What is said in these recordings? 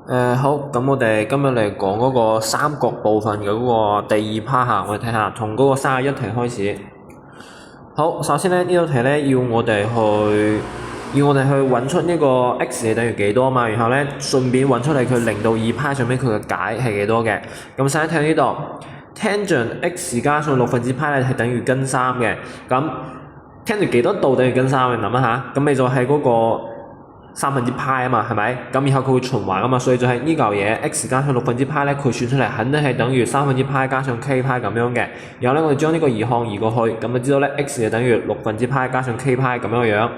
好，咁我哋今日嚟講嗰個三角部分嘅嗰個第二 part 下，我哋睇下從嗰個31題開始。好，首先咧呢道題咧要我哋去揾出呢個 x 係等於幾多嘛，然後咧順便揾出嚟佢0到2派上面佢嘅解係幾多嘅。咁先睇呢度 tangent x 加上6分之派咧係等於根3嘅。咁 tangent 幾多度等於根3？你諗一下，咁你就係嗰個3分之派啊嘛，係咪？咁然後佢會循環啊嘛，所以就係呢嚿嘢 x 加上6分之派咧，佢算出嚟肯定係等於3分之派加上 k 派咁樣嘅。然後咧我哋將呢個移項移過去，咁就知道咧 x 係等於6分之派加上 k 派咁樣嘅樣。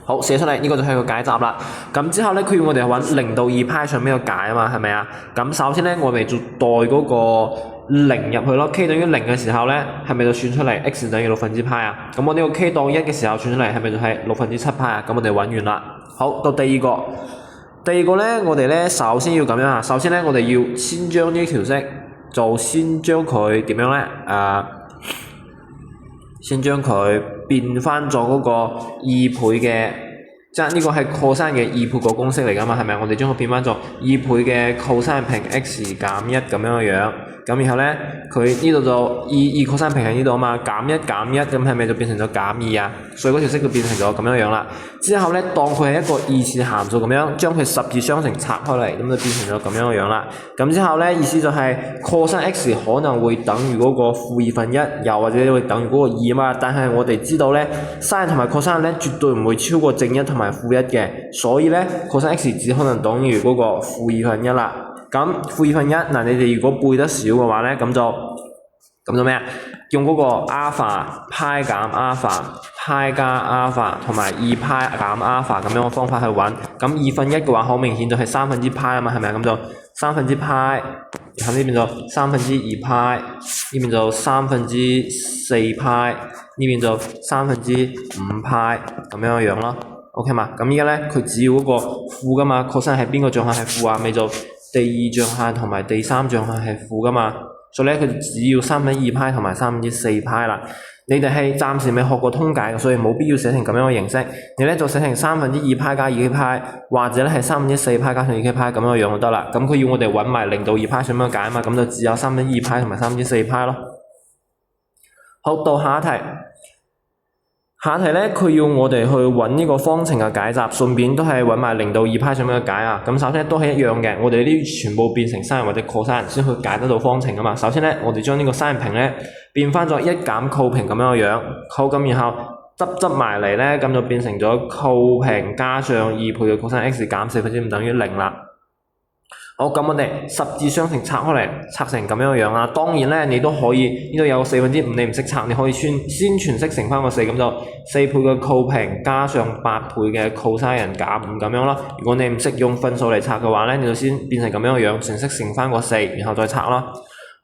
好，寫出嚟呢個就係個解答啦。咁之後咧佢要我哋揾0到2派上面個解啊嘛，係咪啊？咁首先咧我哋就代嗰個0入去咯 ，k 等於0嘅時候咧，係咪就算出嚟 x 等於6分之派啊？咁我呢個 k 當1嘅時候算出嚟係咪就係6分之7派啊？咁我哋揾完啦。好，到第二個咧，我哋咧首先要咁樣啊。首先咧我哋要先將呢條式就先將佢點樣咧？先將佢變翻咗嗰個2倍嘅，即係呢個係 cosine 嘅2倍個公式嚟㗎嘛，係咪？我哋將佢變翻做2倍嘅 cosine 平 x 減1咁樣嘅樣。咁然後咧，佢呢度就2 cosine 平喺呢度啊嘛，減1減1，咁係咪就變成咗減2啊？所以嗰條式就變成咗咁樣樣啦。之後咧，當佢係一個二次函數咁樣，將佢十字相乘拆開嚟，咁就變成咗咁樣嘅樣啦。咁之後咧，意思就係 cosine x 可能會等於嗰個-1，又或者會等於嗰個2啊嘛。但係我哋知道咧 sin 同埋 cosine 咧絕對唔會超過正1同埋負1嘅，所以咧 cosine x 只可能等於嗰個-1啦。咁-1，嗱你哋如果背得少嘅話咧，咁就咩啊？用嗰個 alpha 派減 alpha 派加 alpha 同埋2派減 alpha 咁樣嘅方法去揾。咁1/2嘅話，好明顯就係3分之派啊嘛，係咪？咁就3分之派，然後呢邊就3分之2派，呢邊就3分之4派，呢邊就3分之5派咁樣嘅樣咯。OK 嘛？咁依家咧，佢只要嗰個負噶嘛，cosine係邊個象限係負啊？咪就第2象限同埋第3象限係負噶嘛，所以咧佢只要2/3派同埋4/3派啦。你哋係暫時未學過通解嘅，所以冇必要寫成咁樣嘅形式。你咧就寫成2/3派加 2k 派，或者咧係4/3派加上 2k 派咁樣嘅樣就得啦。咁佢要我哋揾埋0到2派上面嘅解啊嘛，咁就只有2/3派同埋4/3派咯。好，到下一題。下題咧，佢要我哋去揾呢個方程嘅解集，順便都係揾埋0到2派上面嘅解啊。咁首先都係一樣嘅，我哋呢啲全部變成 sin 或者 cosine 先去解得到方程啊嘛。首先咧，我哋將呢個 sin 平咧變翻咗1減 cos 平咁樣嘅樣，好，咁然後執埋嚟咧，咁就變成咗 cos 平加上2倍嘅 cosine x 減4/5等於0啦。好，咁我哋十字相乘拆開嚟，拆成咁樣嘅樣啦。當然咧，你都可以呢度有4/5，你唔識拆，你可以先全式乘翻個4，咁就4倍嘅 cos 平加上8倍嘅 cosine 減5咁樣咯。如果你唔識用分數嚟拆嘅話咧，你就先變成咁樣嘅樣，全式乘翻個4，然後再拆咯。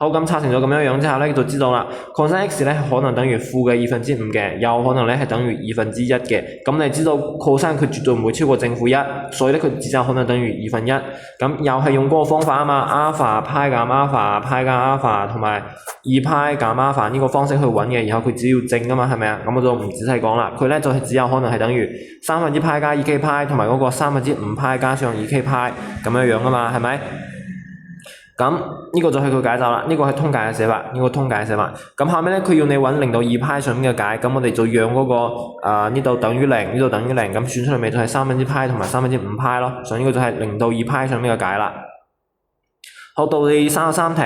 好，咁拆成咗咁樣樣之後咧，就知道啦。cosine x 咧可能等於負嘅5/2嘅，有可能咧係等於1/2嘅。咁你知道 cosine 佢絕對唔會超過正負1，所以咧佢只有可能等於1/2。咁又係用嗰個方法啊嘛 ，alpha 派減 alpha 派加 alpha 同埋2派減 alpha 呢個方式去揾嘅，然後佢只要正噶嘛，係咪啊？咁我就唔仔細講啦。佢咧就係只有可能係等於3/3派加 2k 派同埋嗰個5/3派加上 2k 派咁樣樣噶嘛，係咪？咁呢個就係佢解答啦，呢個係通解嘅寫法，咁下面咧佢要你揾0到2派上面嘅解，咁我哋就讓嗰個呢度等於0，呢度等於0，咁算出嚟咪就係3/3派同埋5/3派咯，所以呢個就係0到2派上面嘅解啦。好，到第33題，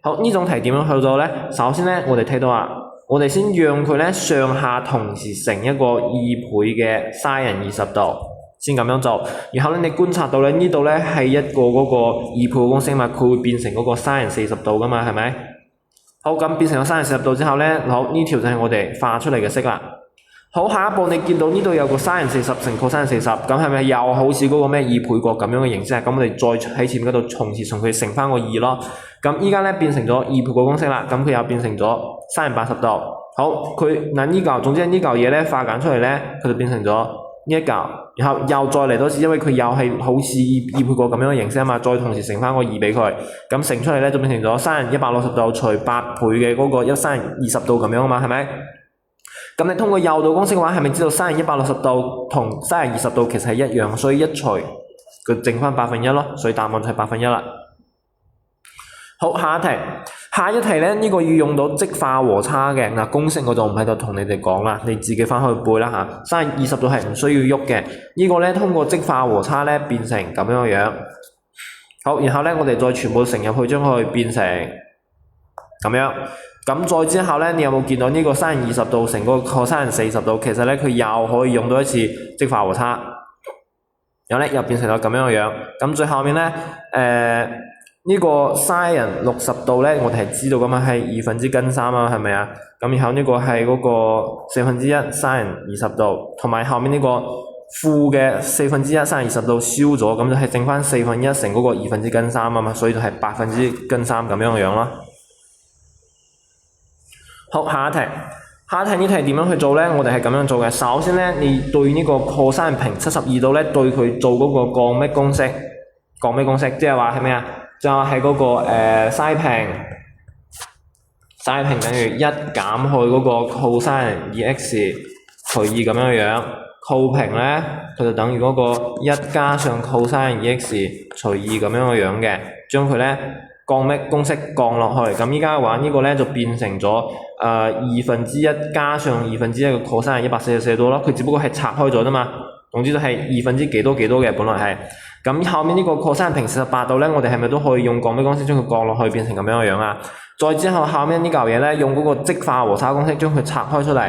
好，呢種題點樣去到咧？首先咧我哋睇到啊，我哋先讓佢咧上下同時乘一個2倍嘅 sin 20度。先咁樣做，然後咧你觀察到咧呢度咧係一個嗰個2倍嘅公式嘛，佢會變成嗰個 sin 40度噶嘛，係咪？好，咁變成咗 sin 40度之後咧，好，呢條就係我哋化出嚟嘅式啦。好，下一步你見到呢度有個 sin 40乘 cos 40，咁係咪又好似嗰個咩2倍角咁樣嘅形式啊？咁我哋再喺前面嗰度從佢乘翻個2咯。咁依家咧變成咗2倍個公式啦，咁佢又變成咗 sin 80度。好，佢嗱呢嚿，總之呢嚿嘢咧化簡出嚟咧，佢就變成咗呢一嚿，然後又再嚟多次，因為佢又係好似2倍角咁樣嘅形式啊嘛，再同時乘翻個2俾佢，咁乘出嚟咧就變成咗 sin 160度除8倍嘅嗰個sin 20度咁樣啊嘛，係咪？咁你通過右度公式嘅話，係咪知道 sin 160度同 sin 20度其實係一樣，所以一除佢剩翻1/8咯，所以答案就係1/8啦。好，下一題咧，呢個要用到積化和差嘅，嗱公式我就唔喺度同你哋講啦，你自己翻去背啦嚇。sin20度係唔需要喐嘅，呢個咧通過積化和差咧變成咁樣。好，然後咧我哋再全部乘入去，將佢變成咁樣。咁再之後咧，你有冇見到呢個 sin20度乘嗰個 cos40度？其實咧佢又可以用到一次積化和差，然後咧又變成咗咁樣。咁最後面咧，呢個 sin60度咧，我哋係知道㗎嘛，係3/2啊，係咪啊？咁然後呢個係嗰個1/4 sin20度，同埋後面呢個負嘅1/4 sin20度消咗，咁就係剩翻1/4乘嗰個2/3啊嘛，所以就係8/3咁樣咯。好，下一題呢題點樣去做咧？我哋係咁樣做嘅。首先咧，你對呢個 cos 平72度咧，對佢做嗰個降冪公式，即係話係咩啊？就係嗰個sin 平等於1減去嗰個 cos 2x 除2咁樣。cos 平咧，佢就等於嗰個1加上 cos 2x 除2咁樣嘅，將佢咧降冪公式降落去。咁依家嘅話，呢個咧就變成咗1/2加上1/2嘅 cos 144度咯。佢只不過係拆開咗啫嘛。總之就係2/幾多嘅，本來係。咁後面呢個 cos 平48度咧，我哋係咪都可以用降冪公式將佢降落去變成咁樣啊？再之後後面呢嚿嘢咧，用嗰個積化和差公式將佢拆開出嚟，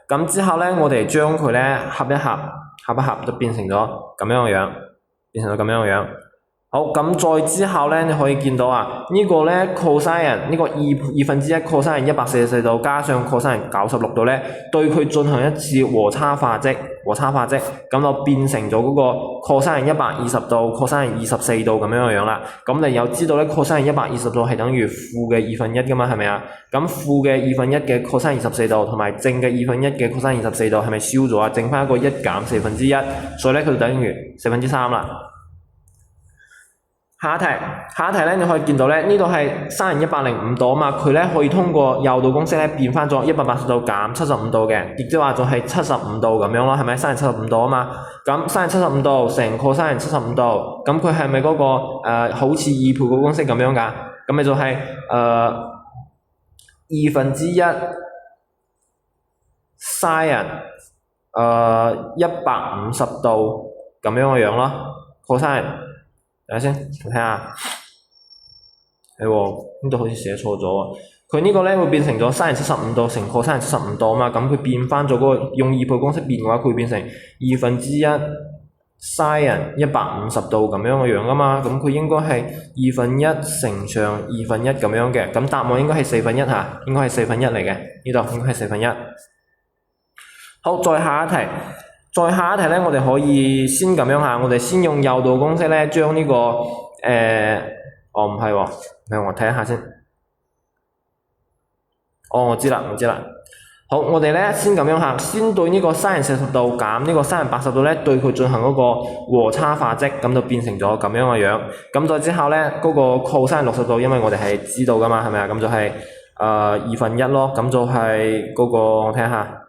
咁之後咧，我哋將佢咧合一合，就變成咗咁樣。好，咁再之後咧，你可以見到啊，呢個咧 cos 呢個2/1 cos 144度加上 cos 96度咧，對佢進行一次和差化積，咁就變成咗嗰個 cos 120度 cos 24度咁樣啦。咁你又知道咧 cos 120度係等於負嘅1/2噶嘛，係咪啊？咁負嘅1/2嘅 cos 24度同埋正嘅1/2嘅 cos 24度係咪消咗啊？剩翻一個1減1/4，所以咧佢就等於3/4啦。下一題咧，你可以見到咧，呢度係 sin 105度啊嘛，佢咧可以通過右度公式咧變翻咗180度減75度嘅，亦即係話就係75度咁樣咯，係咪 sin 75度啊嘛？咁 sin 75度乘 cos 75度，咁佢係咪嗰個好似2倍個公式咁樣㗎？咁咪就係1/2 sin 150度咁樣咯 cos。等下先，我睇下，係喎，呢度好似寫錯咗喎。佢呢個咧會變成咗 sin 75度乘 cos 75度啊嘛，咁佢變翻咗嗰個用2倍公式變嘅話，佢會變成1/2 sin 150度咁樣啊嘛，咁佢應該係1/2乘上1/2咁樣嘅，咁答案應該係1/4嚇，應該係1/4嚟嘅，呢度應該係1/4。好，再下一題咧，我哋可以先咁樣下，我哋先用右度公式咧，將呢個唔係喎，我睇一下先。我知啦。好，我哋咧先咁樣下，先對呢個 sin 40度減呢個 sin 80度咧，對佢進行嗰個和差化積，咁就變成咗咁樣嘅樣。咁再之後咧，嗰個 cos 60度，因為我哋係知道噶嘛，係咪啊？咁就係1/2咯，咁就係嗰個我睇下。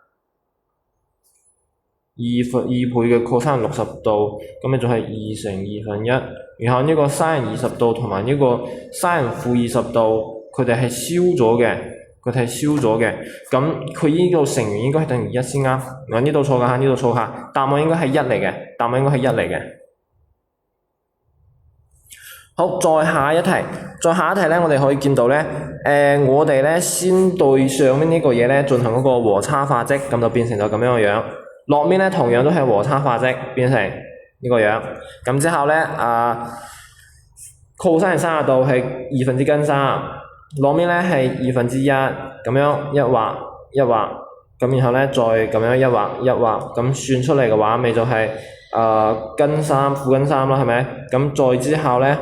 2倍嘅 cos 60度，咁咪就係2乘1/2，然後呢個 sin 20度同埋呢個 sin -20度，佢哋係消咗嘅，咁佢呢度乘完應該係等於1先啱，我呢度錯㗎嚇，呢度錯嚇，答案應該係1嚟嘅，好，再下一題咧，我哋可以見到咧，我哋咧先對上面呢個嘢咧進行嗰個和差化積，咁就變成咗咁樣嘅樣。落面咧同樣都係和差化積，變成呢個樣。咁之後咧cos 30度係2/3，落面咧係1/2，咁樣一畫，咁然後咧再咁樣一畫，咁算出嚟嘅話，咪就係根3負根3啦，係咪？咁再之後咧，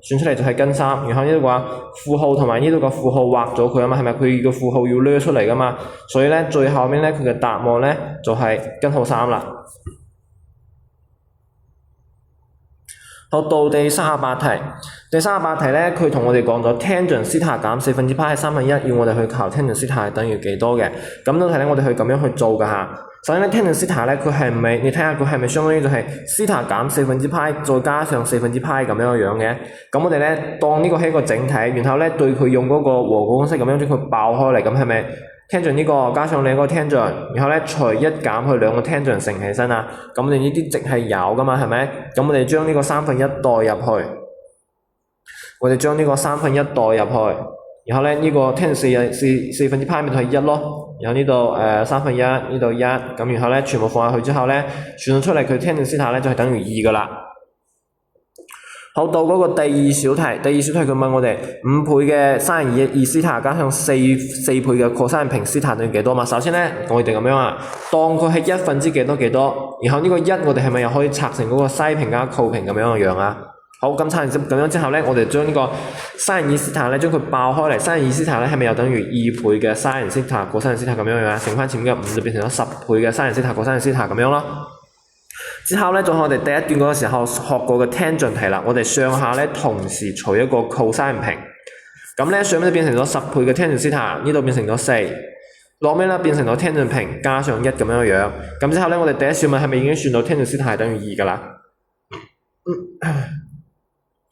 算出嚟就係根3，然後呢度話負號同埋呢度個負號畫咗佢啊嘛，係咪？佢個負號要掠出嚟噶嘛，所以咧最後面咧佢嘅答案咧就係根號3啦。好，到第38題咧，佢同我哋講咗 tangent 西塔減4%派係1/3，要我哋去求 tangent 西塔係等於幾多嘅。咁呢題咧，我哋去咁樣去做㗎嚇。首先咧 tan theta 咧佢係咪你睇下佢係咪相當於就係 theta 減4%再加上4%咁樣嘅？咁我哋咧當呢個係一個整體，然後咧對佢用嗰個和個公式咁樣將佢爆開嚟，咁係咪 tangent 呢個加上兩個 tangent， 然後咧除一減去兩個 tangent 乘起身啊？咁我哋呢啲值係有噶嘛，係咪？咁我哋將呢個1/3代入去，我哋將呢個1/3代入去。然後咧呢個 tan 4%咪就係1咯，然後呢度1/3，呢度1，咁然後咧全部放入去之後咧，算出嚟佢 tan theta 咧就係等於2噶啦。好，到嗰個第二小題佢問我哋5倍嘅 sin 2θ加上4倍嘅 cos 平 θ 等於幾多嘛？首先咧我哋咁樣啊，當佢係1分之幾多，然後呢個1我哋係咪又可以拆成嗰個 sin 平加 cos 平咁樣啊？好，咁拆完咁樣之後咧，我哋將呢個 sin 2θ咧將佢爆開嚟 sin 2θ咧係咪又等於2倍嘅 sin θ cos θ咁樣啊？乘翻前面嘅5就變成咗10倍嘅 sin θ cos θ咁樣咯。之後咧，仲係我哋第一段嗰個時候學過嘅 tangent 題啦，我哋上下咧同時除一個 cos 平，咁咧上面就變成咗10倍嘅 tan θ，呢度變成咗4，落尾咧變成咗 tangent 平加上1咁樣。咁之後咧，我哋第一小問係咪已經算到 tan θ 係等於2噶啦？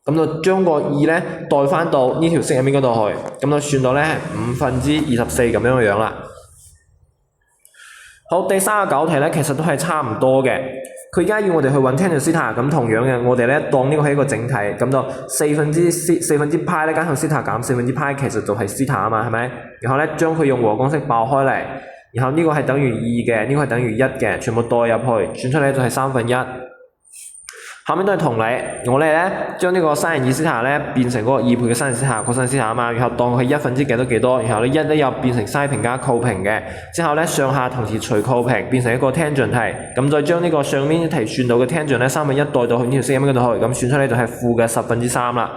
咁就將個2咧代翻到呢條式入面嗰度去，咁就算到咧24/5咁樣啦。好，第39題咧其實都係差唔多嘅，佢而家要我哋去揾 tan θ，咁同樣嘅我哋咧當呢個係一個整體，咁就4分之派咧加上 θ 減4%其實就係 θ 啊嘛，係咪？然後咧將佢用和公式爆開嚟，然後呢個係等於2嘅，呢個係等於1嘅，全部代入去，算出嚟就係1/3。後面都係同理，我哋咧將呢個 sin 2θ咧變成嗰個2倍嘅 sin θ cos θ啊嘛，然後當佢1分之幾多，然後呢1咧又變成 sin 平加 cos 平嘅，之後咧上下同時除 cos 平，變成一個 tangent 題，咁再將呢個上面題算到嘅 tangent 咧1/3代到去呢條式入面嗰度去，咁算出嚟就係負嘅10/3啦。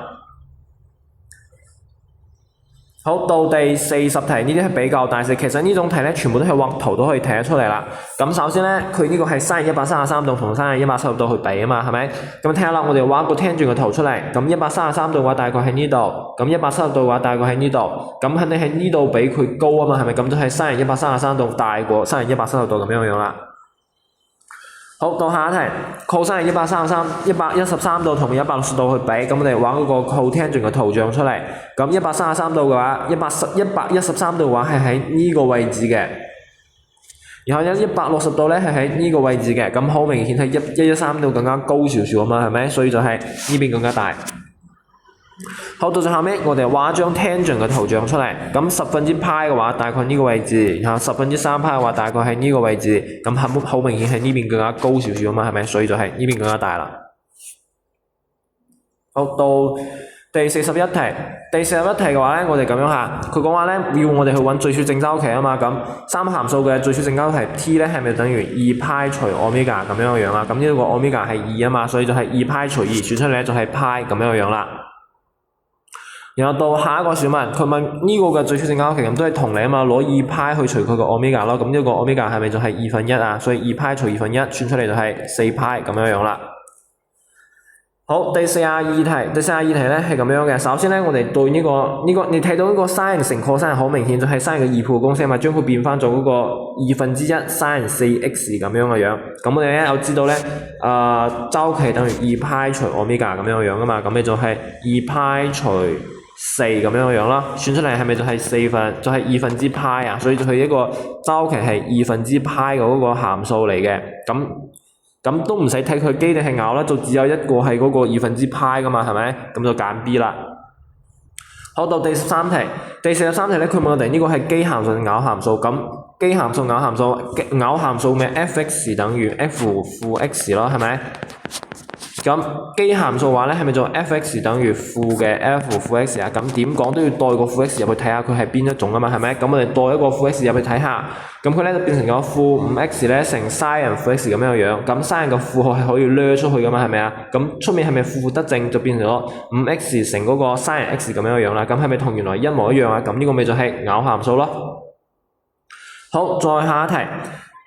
好，到第40題，呢啲係比較大細，其實呢種題咧全部都係畫圖都可以睇得出嚟啦。咁首先咧，佢呢個係 sin 133度同 sin 140度去比啊嘛，係咪？咁睇下啦，我哋畫個 tangent 嘅圖出嚟，咁133度嘅話大概喺呢度，咁170度嘅話大概喺呢度，咁肯定喺呢度比佢高啊嘛，係咪？咁就係 sin 133度大過 sin 170度咁樣啦。好，到下一題 cos 113度同160度去比，咁我哋畫嗰個 cotangent 嘅圖像出嚟。咁133度嘅話，113度嘅話係喺呢個位置嘅，然後160度咧係喺呢個位置嘅，咁好明顯係113度更加高少少啊嘛，係咪？所以就係呢邊更加大。好，到最後尾我哋畫張 tangent 嘅圖像出嚟，咁10%嘅話大概呢個位置，然後3%嘅話大概喺呢個位置，咁好明顯係呢邊更加高少少啊嘛，係咪？所以就係呢邊更加大啦。好，到第41題，第41題嘅話咧，我哋咁樣下，佢講話咧要我哋去揾最小正周期啊嘛，咁三個函數嘅最小正周期 t 咧係咪等於2π除 omega 咁樣啊？咁呢個 omega 係2啊嘛，所以就係2π除2，算出嚟咧就係 π 咁樣啦。然後到下一個小問，佢問呢個嘅最小正周期咁都係同理啊嘛，攞2π去除佢個 omega 咯，咁呢個 omega 係咪就係1/2啊？所以2π除1/2，算出嚟就係4π咁樣啦。好，第42題，第42題咧係咁樣嘅。首先咧，我哋對呢個你睇到呢個 sin 乘 cos 好明顯就係 sin 嘅2倍公式啊嘛，將佢變翻做嗰個1/2 sin 4x 咁樣嘅樣。咁我哋咧又知道咧，周期等於2π除 omega 咁樣噶嘛，咁你就係2π除4咁樣啦，算出嚟係咪就係就係2/π啊？所以就係一個周期係2/π嘅嗰個函數嚟嘅。咁都唔使睇佢基定係拗啦，就只有一個係嗰個2/π噶嘛，係咪？咁就揀 B 啦。好，到第43題，第43題咧，佢問我哋呢個係基函數定拗函數？咁基函數拗函數嘅 f(x) 等於 f 負 x 咯，係咪？咁基函數話咧，係咪就 f(x) 等於負嘅 f 負 x 啊？咁點講都要代個負 x 入去睇下佢係邊一種啊嘛，係咪？咁我哋代一個負 x 入去睇下，咁佢咧就變成咗負 5x 咧乘 sin 負 x 咁樣。咁 sin 個負號係可以掠出去噶嘛，係咪啊？咁出面係咪負得正就變成咗 5x 乘嗰個 sin x 咁樣啦？咁係咪同原來一模一樣啊？咁呢個咪就係拗函數咯。好，再下一題。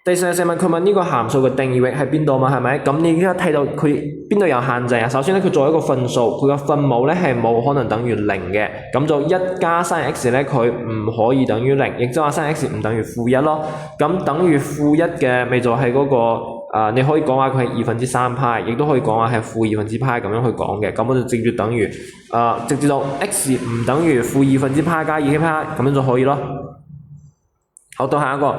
第44問佢問呢個函數嘅定義域喺邊度嘛，係咪？咁你而家睇到佢邊度有限制啊？首先咧，佢作為一個分數，佢個分母咧係冇可能等於零嘅，咁就1加 sin x 咧佢唔可以等於零，亦即係話 sin x 唔等於負1咯。咁等於負1嘅咪就係嗰個你可以講話佢係3/2派，亦都可以講話係負2/派咁樣去講嘅。咁我就直接等於直接到 x 唔等於負2/派加2k 派咁樣就可以咯。好，到下一個。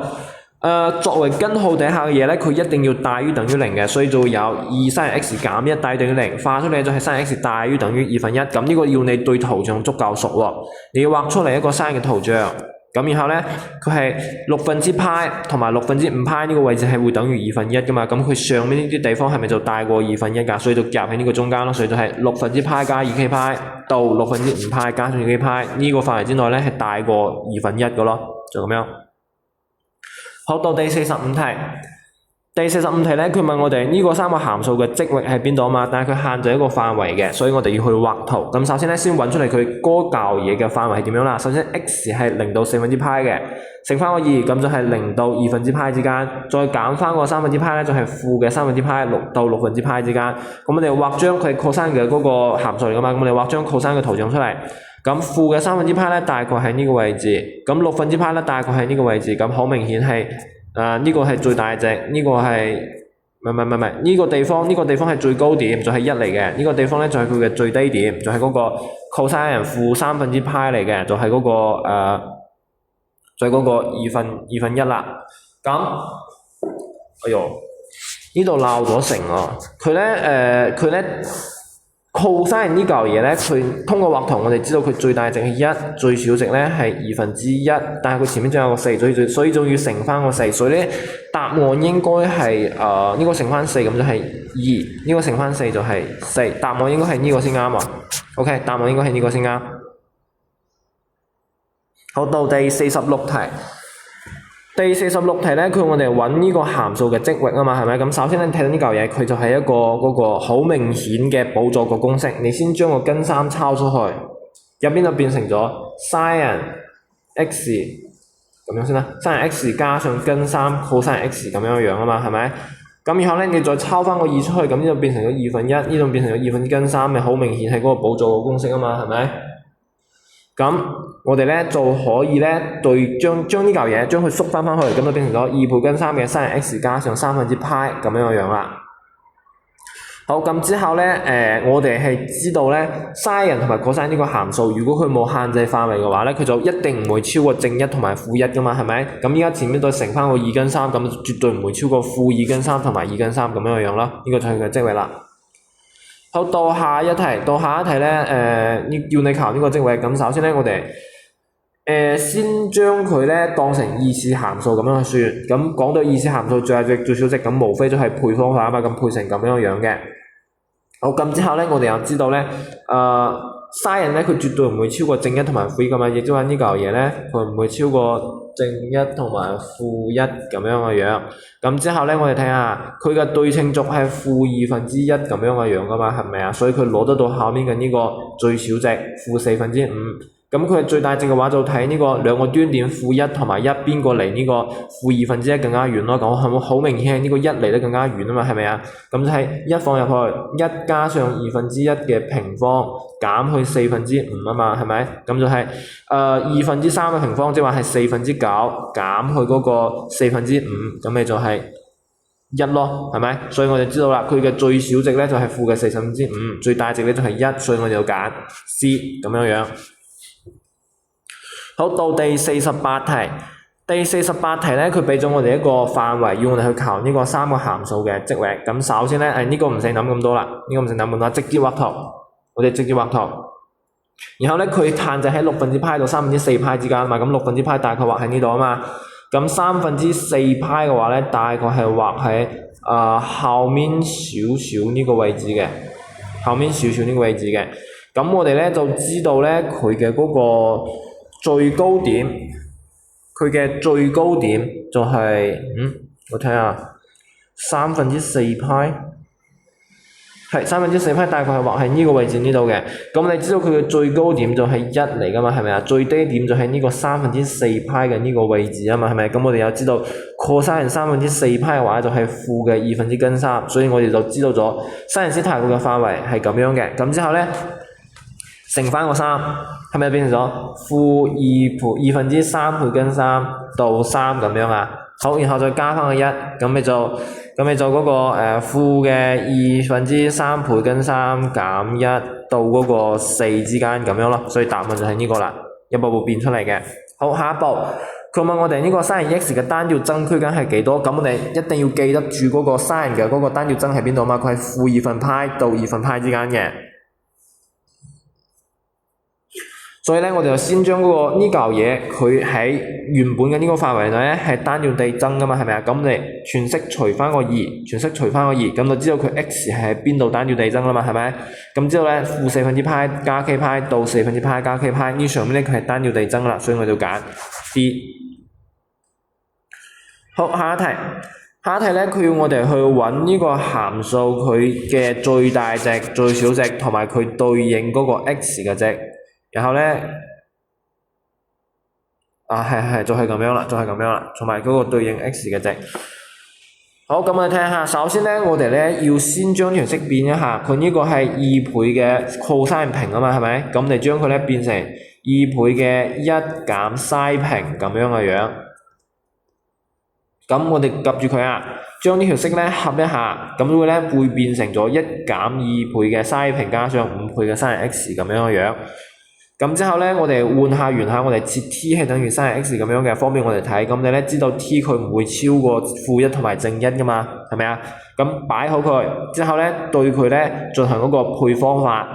作為根號底下嘅嘢咧，佢一定要大於等於零嘅，所以就會有2 sin x 減1大於等於零，化出嚟就係 sin x 大於等於1/2。咁呢個要你對圖像足夠熟喎，你要畫出嚟一個 sin 嘅圖像。咁然後咧，佢係6/派同埋5/6呢個位置係會等於1/2噶嘛，咁佢上面呢啲地方係咪就大過1/2㗎？所以就夾喺呢個中間咯，所以就係6/派加2k 派到5/5加上2k 派呢個範圍之內咧係大過1/2嘅咯，就咁樣。好，到第45題。第45題咧，佢問我哋呢個3個函數嘅積域喺邊度啊嘛，但係佢限制一個範圍嘅，所以我哋要去畫圖。咁首先咧，先揾出嚟佢嗰嚿嘢嘅範圍係點樣啦。首先 x 係0到4/派嘅，乘翻個2，咁就係0到2/派之間，再減翻個3/派咧，就係負嘅3/派6到6/派之間。咁我哋畫張佢係 cosine 嘅嗰個函數嚟噶嘛，咁我哋畫張 cosine 嘅圖像出嚟。咁負嘅3/派咧，大概喺呢個位置；咁6/派咧，大概喺呢個位置。咁好明顯係呢個係最大值，呢個係唔係呢個地方係最高點，就係1嚟嘅。呢個地方咧就係佢嘅最低點，就係嗰個 cosine 負3/派嚟嘅，就係嗰個就係嗰個2/1啦。咁，哎呦，呢度鬧咗成喎，佢咧。cosine 呢嚿嘢咧，佢通過畫圖，我哋知道佢最大值係1，最小值咧係1/2，但係佢前面仲有個4，所以仲要乘翻個4，所以咧答案應該係呢個乘翻4咁就係2，呢個乘翻4就係4，答案應該係呢個先啱啊。OK， 答案應該係呢個先啱。好，到第46題。第46題咧，佢我哋揾呢個函數嘅積域啊嘛，係咪？咁首先咧睇到呢嚿嘢，佢就係一個嗰個好明顯嘅補助個公式。你先將個根3抄出去，入邊就變成咗 sin x 咁樣先啦 ，sin x 加上根3 cosine x 咁樣樣啊嘛，係咪？咁然後咧，你再抄翻個2出去，咁呢度變成咗1/2，呢度變成咗2/根3，咪好明顯係嗰個補助個公式啊嘛，係咪？咁我哋咧就可以咧將呢嚿嘢將佢縮翻去，咁就變成咗2倍根3嘅 sin x 加上3/派咁樣樣啦。好，咁之後咧我哋係知道咧 sin 同埋 cosine 呢個函數，如果佢冇限制範圍嘅話咧，佢就一定唔會超過正1同埋負1噶嘛，係咪？咁依家前面再乘翻個2根3，咁絕對唔會超過負2根3同埋2根3咁樣樣啦。呢個就係佢嘅積域啦。好，到下一題咧，要你求呢個積域。咁首先咧，我哋先將佢咧當成二次函數咁樣去算。咁講到二次函數最大值、最小值，咁無非就係配方法啊嘛，咁配成咁樣樣嘅。好，咁之後咧，我哋又知道咧，sin 咧佢絕對唔會超過正1同埋負1噶嘛，亦即係話呢嚿嘢咧，佢唔會超過正1同埋負1咁樣嘅樣。咁之後咧，我哋睇下佢嘅對稱軸係負1/2咁樣嘅樣噶嘛，係咪啊？所以佢攞得到後面嘅呢個最小值負4/5。咁佢係最大值嘅話，就睇呢個兩個端點負1同埋1邊個離呢個負1/2更加遠咯。咁好明顯係呢個1離得更加遠啊嘛，係咪啊？咁就係1放入去，1加上1/2嘅平方減去4/5啊嘛，係咪？咁就係2/3嘅平方，即係話係4/9減去嗰個4/5，咁咪就係1咯，係咪？所以我哋知道啦，佢嘅最小值咧就係負嘅4/5，最大值咧就係1，所以我哋要揀 C 咁樣樣。好，到第48題。第48題咧，佢俾咗我哋一個範圍，要我哋去求呢個3個函數嘅積域。咁首先咧，呢個唔使諗咁多啦，直接畫圖。我哋直接畫圖。然後咧，佢限制喺6/派到3/4派之間啊嘛。咁6/派大概畫喺呢度啊嘛。咁3/4派嘅話咧，大概係畫喺後面少少呢個位置嘅。咁我哋咧就知道咧，佢嘅嗰個最高點就係我睇下3/4派係4%大概係畫喺呢個位置呢度嘅。咁你知道佢嘅最高點就係1嚟㗎嘛，係咪啊？最低點就係呢個4%嘅呢個位置啊嘛，係咪？咁我哋又知道 cosine 4%嘅話就係負嘅3/2，所以我哋就知道咗西銀斯太角嘅範圍係咁樣嘅。咁之後咧乘翻個3，係咪變成咗負2/3倍根3到3咁樣啊？好，然後再加翻個1，咁你就嗰個負嘅3/2倍根3減1到嗰個4之間咁樣咯，所以答案就係呢個啦，一步步變出嚟嘅。好，下一步，佢問我哋呢個 sin x 嘅單調增區間係幾多？咁我哋一定要記得住嗰個 sin 嘅嗰個單調增喺邊度嘛？佢係負2/π到2/π之間嘅。所以咧，我哋就先將嗰個呢嚿嘢，佢喺原本嘅呢個範圍內咧係單調地增噶嘛，係咪啊？咁你全式除翻個2，全式除翻個2，咁就知道佢 x 係喺邊度單調地增啦嘛，係咪？咁之後咧，負4/π加 kπ到4/π加 kπ， 呢上面咧佢係單調地增啦，所以我就揀 D。好，下一題。下一題咧，佢要我哋去揾呢個函數佢嘅最大值、最小值同埋佢對應嗰個 x 嘅值。然後咧，就係咁樣啦，同埋嗰個對應 x 嘅值。好，咁我哋睇下，首先咧，我哋咧要先將條式變一下，佢呢個係2倍嘅 cosine 平啊嘛，係咪？咁你將佢咧變成2倍嘅1減 sin 平咁樣嘅樣。咁我哋及住佢啊，將呢條式咧合一下，咁會咧會變成咗1減2倍嘅 sin 平加上5倍嘅 sin x 咁樣嘅樣。咁之後咧，我哋換下圓下，我哋設 t 係等於 sin x 咁樣嘅，方便我哋睇。咁你咧知道 t 佢唔會超過-1同埋正1噶嘛，係咪啊？咁擺好佢之後咧，對佢咧進行嗰個配方法。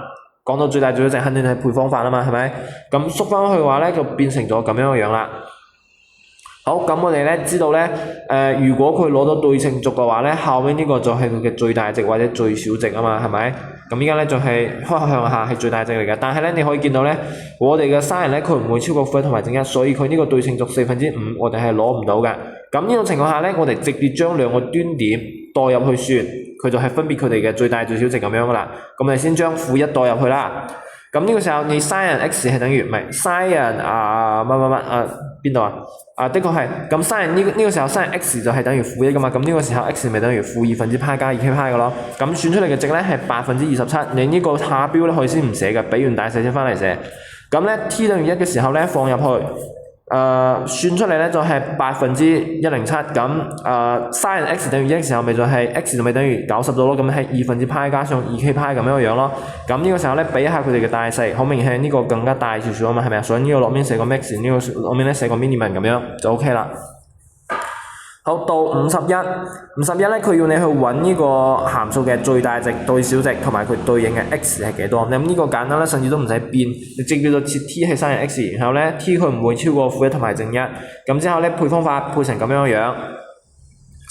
講到最大最小值，肯定係配方法啦嘛，係咪？咁縮翻去嘅話咧，就變成咗咁樣嘅樣啦。好，咁我哋咧知道咧，如果佢攞到對稱軸嘅話咧，後面呢個就係佢嘅最大值或者最小值啊嘛，係咪？咁依家咧就係向下係最大值嚟嘅，但係咧你可以見到咧，我哋嘅 sin 咧佢唔會超過負1同埋正1，所以佢呢個對稱軸5/4我哋係攞唔到嘅。咁呢種情況下咧，我哋直接將兩個端點代入去算，佢就係分別佢哋嘅最大最小值咁樣噶啦。咁我哋先將負1代入去啦。咁呢個時候你 sin x 係等於唔係 sin 邊度啊？的確係咁 sin 呢個時候 sin x 就係等於負1噶嘛，咁呢個時候 x 咪等於負2/π加 2kπ 嘅咯。咁算出嚟嘅值咧係27%，你呢個下標咧可以先唔寫嘅，比完大細先翻嚟寫。咁咧 t 等於1嘅時候咧放入去，算出嚟咧就係107%。咁sin x 等於1嘅時候咪就係 x 就咪等於90度咯，咁係2/π加上 2kπ 咁樣樣咯。咁呢個時候咧比一下佢哋嘅大細，好明顯呢個更加大少少啊嘛，係咪啊？所以呢個落面寫個 max， 呢個落面咧寫個 minimum 咁樣就 OK 啦。好，到51咧，佢要你去揾呢個函數嘅最大值、最小值同埋佢對應嘅 x 係幾多？咁呢個簡單啦，甚至都唔使變，你直接就設 t 係 sin x， 然後咧 t 佢唔會超過負1同埋正1，咁之後咧配方法配成咁樣樣。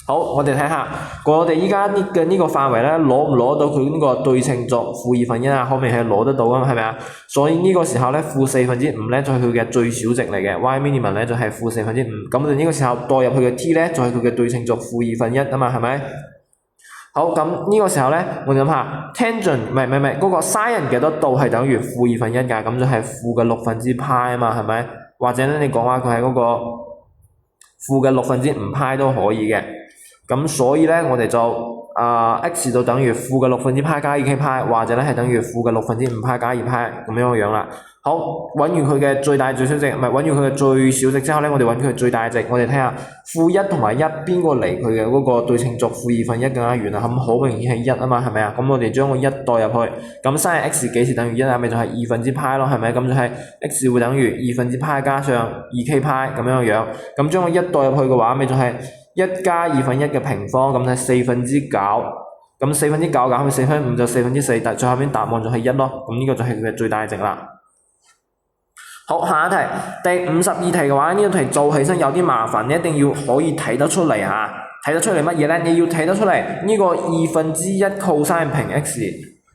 好，我哋睇下，我哋依家嘅呢個範圍咧，攞唔攞到佢呢個對稱軸負1/2啊？後面係攞得到噶嘛，係咪啊？所以呢個時候咧，負4/5咧就係佢嘅最小值嚟嘅 ，y minimum 咧就係負4/5。咁我哋呢個時候代入佢嘅 t 咧，就係佢嘅對稱軸負1/2啊嘛，係咪？好，咁呢個時候咧，我哋諗下 tangent 唔係嗰個 sin 幾多度係等於負1/2㗎？咁就係負嘅6/π啊嘛，係咪？或者咧你講話佢係嗰個負嘅6/5π都可以嘅。咁所以咧，我哋就x 就等於負嘅6/π加 2kπ， 或者咧係等於負嘅6/5π加2π咁樣嘅樣啦。好，揾完佢嘅最大最小值，唔係揾完佢嘅最小值之後咧，我哋揾佢嘅最大值，我哋睇下負1同埋1邊個離佢嘅嗰個對稱軸負1/2更加遠啊？咁好明顯係1啊嘛，係咪啊？咁我哋將個1代入去，咁 sin x 幾時等於1啊？咪就係2/π咯，係咪？咁就係 x 會等於2/π加上 2kπ 咁樣嘅樣。咁將個1代入去嘅話，咪就係1加2/1嘅平方，咁係9/4，咁4/9減去4/5就4/4，但最後面答案就係1咯。咁呢個就係佢嘅最大值啦。好，下一題，第52題嘅話，呢個題做起身有啲麻煩，你一定要可以睇得出嚟嚇，睇得出嚟乜嘢咧？你要睇得出嚟呢個1/2 cosine 平 x，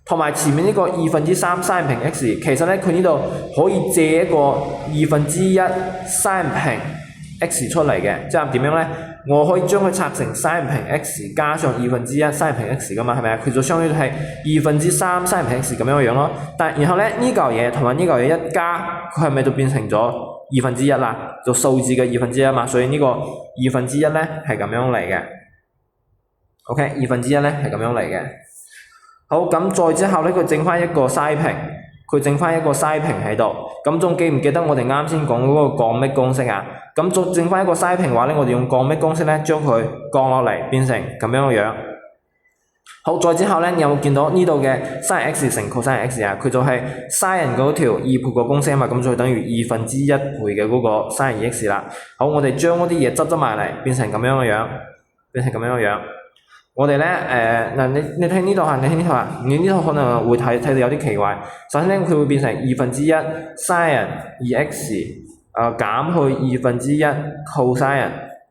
同埋前面呢個3/2 sin 平 x， 其實咧佢呢度可以借一個1/2 sin 平x出嚟嘅，即係點樣咧？我可以將佢拆成 sin 平 x 加上1/2 sin 平 x 噶嘛，係咪啊？佢就相當於係3/2 sin 平 x 咁樣嘅樣咯。但然後咧呢嚿嘢同埋呢嚿嘢一加，佢係咪就變成咗1/2啦？就數字嘅1/2嘛，所以呢個1/2咧係咁樣嚟嘅。OK， 1/2咧係咁樣嚟嘅。好，咁再之後咧，佢整翻一個西平，佢整翻一個西平喺度。咁仲記唔記得我哋啱先講嗰個降冪公式啊？咁再整翻一個西平嘅話咧，我哋用降冪公式咧，將佢降落嚟變成咁樣嘅樣。好，再之後咧，你有冇見到呢度嘅 sin x 乘 cos x 啊？佢就係 sin 嗰條2倍個公式啊嘛，咁就等於1/2倍嘅嗰個 sin 2x 啦。好，我哋將嗰啲嘢執埋嚟，變成咁樣嘅樣，變成咁樣嘅樣。我哋咧嗱，你睇呢度啊，你睇呢度啊，你呢度可能會睇到有啲奇怪。首先咧，佢會變成1/2 sin 2x 減去1/2 cos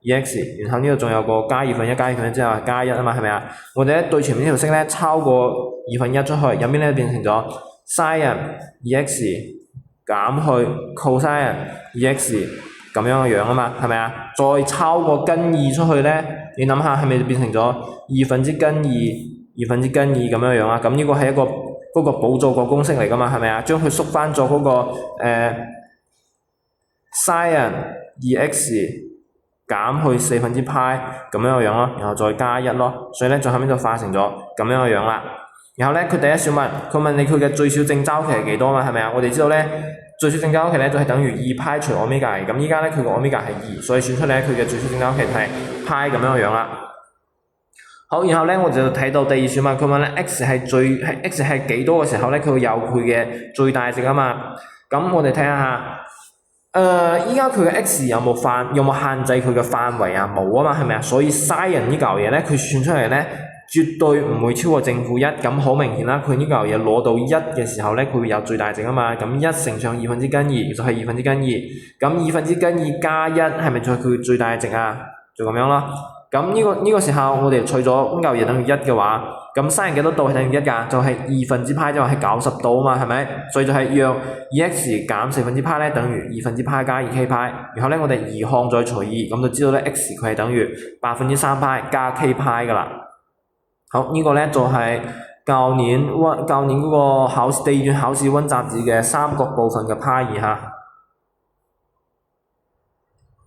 2x， 然後呢度仲有個加1/2加1/2之後加1啊嘛，係咪啊？我哋咧對前面呢條式咧抄過1/2出去，入面咧變成咗 sin 2x 減去 cos 2x 咁樣嘅樣啊嘛，係咪啊？再抄個根2出去咧，你諗下係咪變成咗2/2咁樣樣啊？咁呢個係一個嗰個補助個公式嚟噶嘛，係咪啊？將佢縮翻咗嗰個sin 2x 減去4/π咁樣嘅樣咯，然後再加1咯，所以咧最後面就化成咗咁樣嘅樣啦。然後咧佢第一小問，佢問你佢嘅最小正周期係幾多嘛？係咪啊？我哋知道咧最小正周期咧就係等於2π除歐米伽，咁依家咧佢個歐米伽係2，所以算出咧佢嘅最小正周期係 π 咁樣嘅樣啦。好，然後咧我就睇到第二小問，佢問咧 x 係幾多嘅時候咧，佢會有佢嘅最大值啊嘛。咁我哋睇下。依家佢嘅 x 有冇限制佢嘅範圍啊？冇啊嘛，係咪啊？所以 sin 呢嚿嘢咧，佢算出嚟咧，絕對唔會超過正負1。咁好明顯啦，佢呢嚿嘢攞到1嘅時候咧，佢會有最大值啊嘛。咁1乘上2/2就係2/2。咁2/2加1係咪就係佢最大值啊？就咁樣咯。咁呢個時候，我哋除咗呢嚿嘢等於1嘅話，咁 sin 幾多度係等於1㗎？就係2/π，即係90度啊嘛，係咪？所以就係讓 2x 減4/π咧等於2/π加2kπ，然後咧我哋移項再除2，咁就知道咧 x 佢係等於3π加 kπ 㗎啦。好，呢個咧就係舊年嗰個第二段考試溫習字嘅三角部分嘅派異嚇。